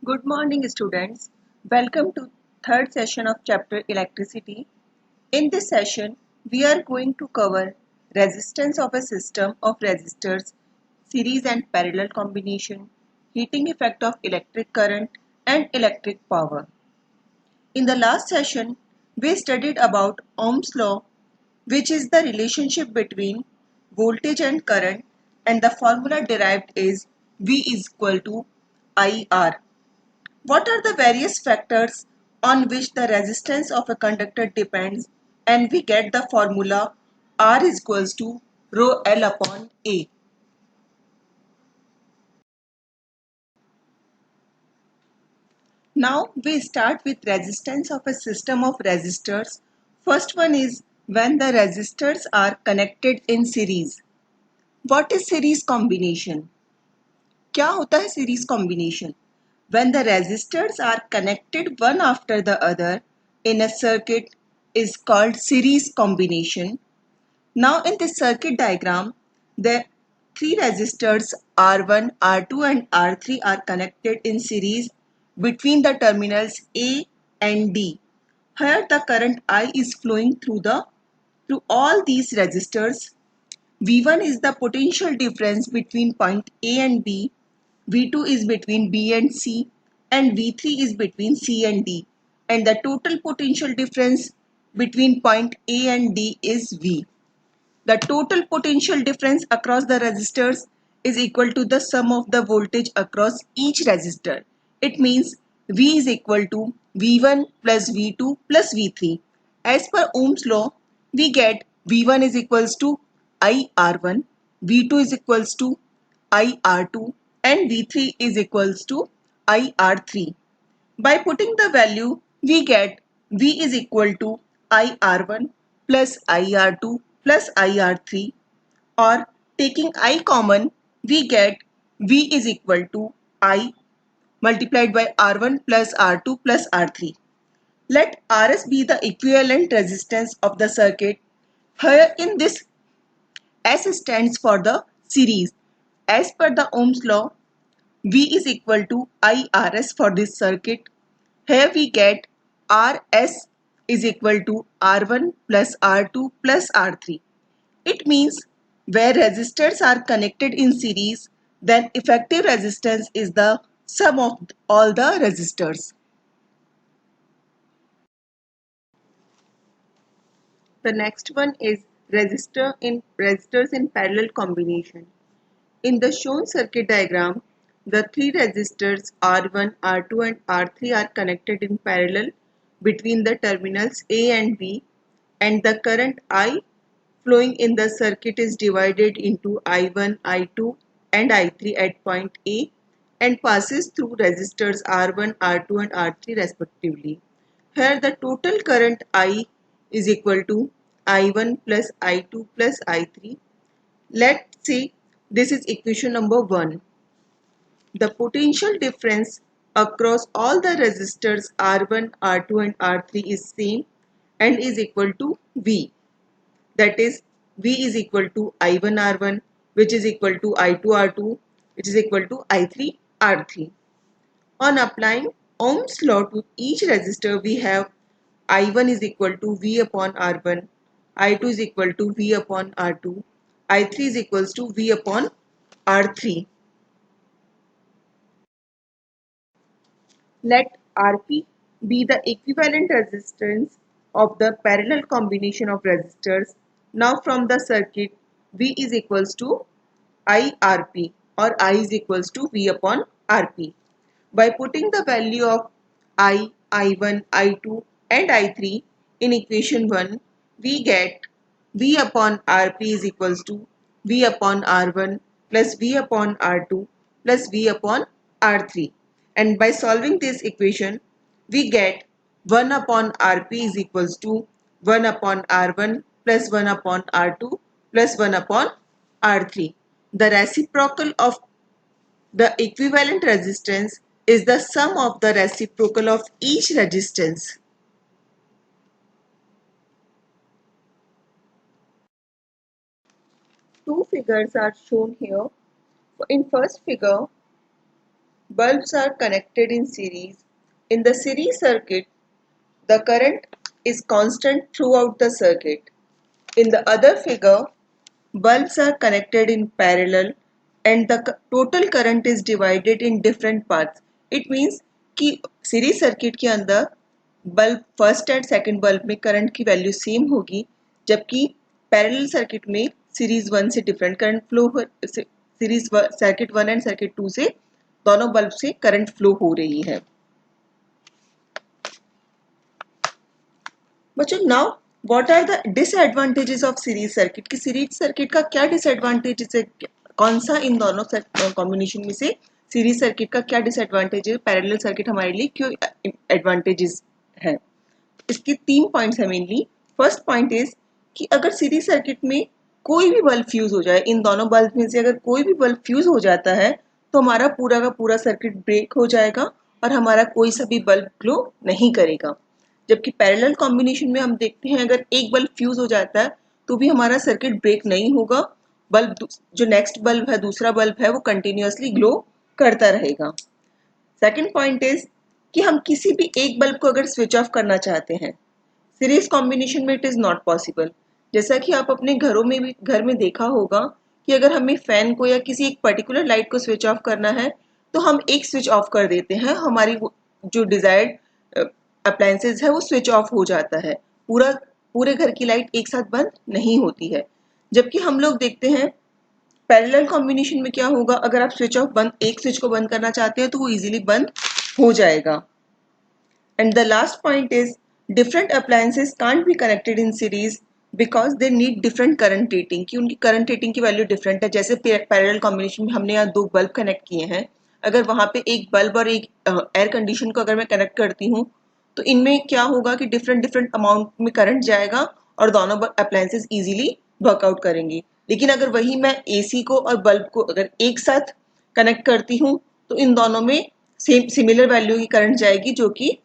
Good morning, students. Welcome to third session of chapter Electricity. In this session, we are going to cover resistance of a system of resistors, series and parallel combination, heating effect of electric current, and electric power. In the last session, we studied about Ohm's law, which is the relationship between voltage and current, and the formula derived is V is equal to IR. What are the various factors on which the resistance of a conductor depends, and we get the formula R is equals to rho L upon A. Now we start with resistance of a system of resistors. First one is when the resistors are connected in series. What is series combination? क्या होता है series combination? When the resistors are connected one after the other in a circuit is called series combination. Now in this circuit diagram, the three resistors R1, R2 and R3 are connected in series between the terminals A and D. Here the current I is flowing through all these resistors. V1 is the potential difference between point A and B, V2 is between B and C, and V3 is between C and D. And the total potential difference between point A and D is V. The total potential difference across the resistors is equal to the sum of the voltage across each resistor. It means V is equal to V1 plus V2 plus V3. As per Ohm's law, we get V1 is equals to IR1, V2 is equals to IR2 and V3 is equals to IR3. By putting the value, we get V is equal to IR1 plus IR2 plus IR3, or taking I common, we get V is equal to I multiplied by R1 plus R2 plus R3. Let Rs be the equivalent resistance of the circuit. Here in this, S stands for the series. As per the Ohm's law, V is equal to IRS for this circuit. Here we get Rs is equal to R1 plus R2 plus R3. It means where resistors are connected in series, then effective resistance is the sum of all the resistors. The next one is resistors in parallel combination. In the shown circuit diagram, the three resistors R1, R2 and R3 are connected in parallel between the terminals A and B, and the current I flowing in the circuit is divided into I1, I2 and I3 at point A and passes through resistors R1, R2 and R3 respectively. Here the total current I is equal to I1 plus I2 plus I3. Let's say this is equation number 1. The potential difference across all the resistors R1, R2 and R3 is same and is equal to V. That is, V is equal to I1R1, which is equal to I2R2, which is equal to I3R3. On applying Ohm's law to each resistor, we have I1 is equal to V upon R1, I2 is equal to V upon R2, I3 is equals to V upon R3. Let Rp be the equivalent resistance of the parallel combination of resistors. Now from the circuit, V is equals to IRP, or I is equals to V upon Rp. By putting the value of I, I1, I2 and I3 in equation 1, we get V upon Rp is equals to V upon R1 plus V upon R2 plus V upon R3. And by solving this equation, we get 1 upon Rp is equals to 1 upon R1 plus 1 upon R2 plus 1 upon R3. The reciprocal of the equivalent resistance is the sum of the reciprocal of each resistance. Two figures are shown here. In first figure, Bulbs are connected in series. In the series circuit, the current is constant throughout the circuit. In the other figure, bulbs are connected in parallel and the total current is divided in different parts. It means कि series circuit के अंदर bulb first and second bulb में current की value same होगी, जबकि parallel circuit में series one से different current flow, series circuit one and circuit two से दोनों बल्ब से करंट फ्लो हो रही है. बच्चों, now what are the disadvantages of series circuit? की सीरीज सर्किट का क्या डिसएडवांटेजेस है, कौन सा इन दोनों कॉम्बिनेशन में से सीरीज सर्किट का क्या डिसएडवांटेज है, पैरेलल सर्किट हमारे लिए क्यों एडवांटेजेस है? इसके 3 पॉइंट्स है मेनली. फर्स्ट पॉइंट इज कि अगर सीरीज सर्किट में कोई भी बल्ब फ्यूज हो जाए, इन दोनों बल्ब में से अगर कोई भी बल्ब फ्यूज हो जाता है तो हमारा पूरा का पूरा सर्किट ब्रेक हो जाएगा और हमारा कोई सा भी बल्ब ग्लो नहीं करेगा. जबकि पैरेलल कॉम्बिनेशन में हम देखते हैं अगर एक बल्ब फ्यूज हो जाता है तो भी हमारा सर्किट ब्रेक नहीं होगा, बल्ब जो नेक्स्ट बल्ब है, दूसरा बल्ब है, वो कंटिन्यूअसली ग्लो करता रहेगा. सेकंड पॉइंट इज कि हम किसी भी एक बल्ब को अगर स्विच ऑफ करना चाहते हैं, सीरीज कॉम्बिनेशन में इट इज नॉट पॉसिबल. जैसा कि आप अपने घरों में भी घर में देखा होगा कि अगर हमें फैन को या किसी एक पर्टिकुलर लाइट को स्विच ऑफ करना है तो हम एक स्विच ऑफ कर देते हैं, हमारी जो डिजायर्ड अप्लायंसेज है वो स्विच ऑफ हो जाता है, पूरे घर की लाइट एक साथ बंद नहीं होती है. जबकि हम लोग देखते हैं पैरेलल कॉम्बिनेशन में क्या होगा, अगर आप स्विच ऑफ बंद एक स्विच को बंद करना चाहते हैं तो वो इजीली बंद हो जाएगा. And the last point is different appliances can't be connected in series because they need different current rating, कि उनकी करंट रेटिंग की वैल्यू डिफरेंट है. जैसे पैरेलल कॉम्बिनेशन में हमने यहाँ 2 बल्ब कनेक्ट किए हैं, अगर वहां पे एक बल्ब और एक एयर कंडीशन को अगर मैं कनेक्ट करती हूँ तो इनमें क्या होगा कि डिफरेंट डिफरेंट अमाउंट में करंट जाएगा और दोनों अप्लायंसेस इजीली वर्कआउट करेंगी. लेकिन अगर वही मैं एसी को और बल्ब को अगर एक साथ कनेक्ट करती हूँ तो इन दोनों में सेम सिमिलर वैल्यू की करंट जाएगी, जो कि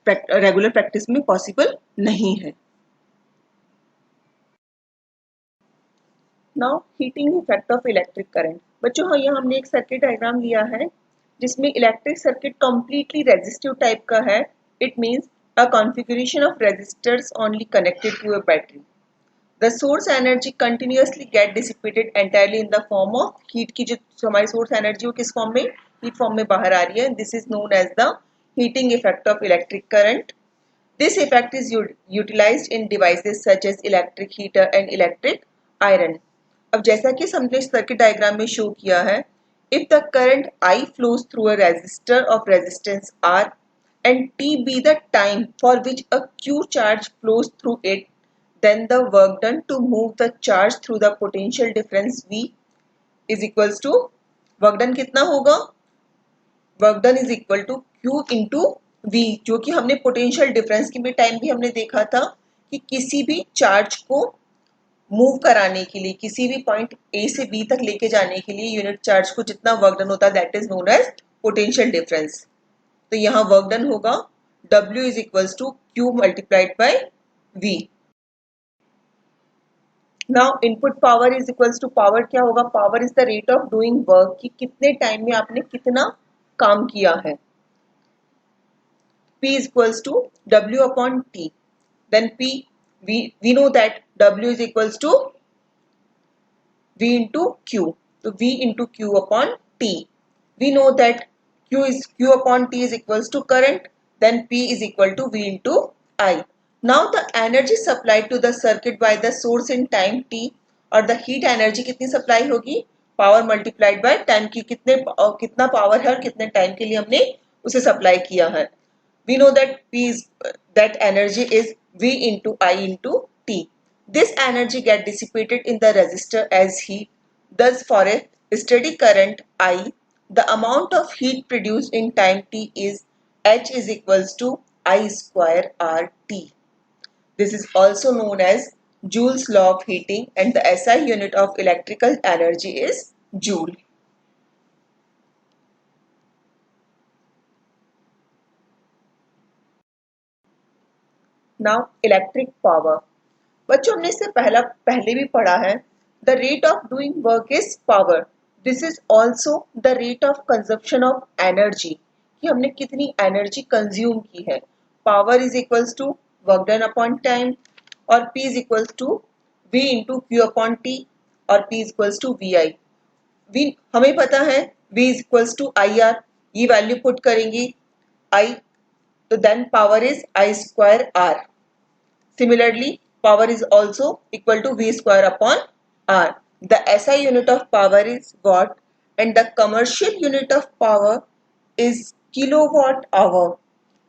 रेगुलर प्रैक्टिस में पॉसिबल नहीं है. Now heating effect of electric current. बच्चों, हाँ, यहाँ हमने एक सर्किट डायग्राम लिया है जिसमें electric circuit completely resistive type का है. It means a configuration of resistors only connected to a battery. The source energy continuously get dissipated entirely in the form of heat. की जो हमारी सोर्स एनर्जी वो किस फॉर्म में, heat form में बाहर आ रही है. This is known as the heating effect of electric current. This effect is utilized in devices such as electric heater and electric iron. अब जैसा कि हमने सर्किट डायग्राम में शो किया है, if the current I flows through a resistor of resistance R and T be the time for which a Q charge flows through it, then the work done to move the charge through the potential difference V is equals to, work done कितना होगा, work done is equal to Q into V, जो कि हमने potential difference की भी time भी हमने देखा था कि किसी भी चार्ज को मूव कराने के लिए, किसी भी पॉइंट A से B तक लेके जाने के लिए यूनिट चार्ज को जितना वर्क डन होता है that is known as potential difference. तो यहाँ वर्क डन होगा W is equals to Q multiplied by V. Now input power is equals to, power क्या होगा, power is the rate of doing work, कि कितने time में आपने कितना काम किया है. P is equals to W upon T. Then we know that W is equals to V into Q. So V into Q upon T. We know that Q upon T is equals to current. Then P is equal to V into I. Now the energy supplied to the circuit by the source in time T, और the heat energy कितनी supply होगी, power multiplied by time, की कितना power है और कितने time के लिए हमने उसे सप्लाई किया है. We know that that energy is V into I into T. This energy get dissipated in the resistor as heat. Thus, for a steady current I, the amount of heat produced in time T is H is equals to I square RT. This is also known as Joule's law of heating, and the SI unit of electrical energy is Joule. Now electric power. बच्चों, हमने इससे पहले भी पढ़ा है, the rate of doing work is power. This is also the rate of consumption of energy, कि हमने कितनी एनर्जी कंज्यूम की है. Power is equals to work done upon time, और P is equals to V into Q upon T, और P is equals to V I. V हमें पता है V is equals to I R, ये value put करेंगी I, तो then power is I square R. Similarly, power is also equal to V square upon R. The SI unit of power is watt and the commercial unit of power is kilowatt hour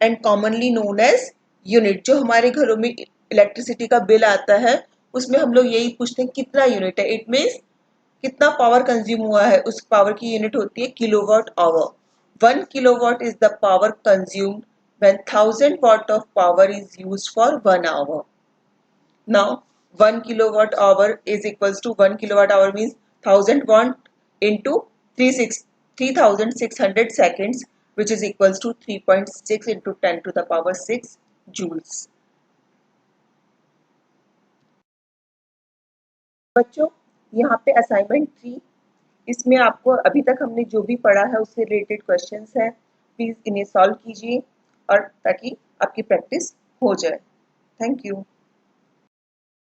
and commonly known as unit. जो हमारे घरों में electricity का bill आता है उसमें हम लोग यही पूछते हैं कितना यूनिट है. इट मीन्स कितना पावर कंज्यूम हुआ है, उस पावर की यूनिट होती है kilowatt hour. 1 kilowatt is the power consumed when 1000 watt of power is used for 1 hour. Now 1 kilowatt hour is equals to 1 kilowatt hour means 1000 watt into 3600 seconds, which is equals to 3.6 into 10 to the power 6 joules. बच्चों, यहाँ पे assignment 3, इसमें आपको अभी तक हमने जो भी पढ़ा है उससे रिलेटेड क्वेश्चंस हैं, प्लीज इन्हें सॉल्व कीजिए और ताकि आपकी प्रैक्टिस हो जाए. Thank you.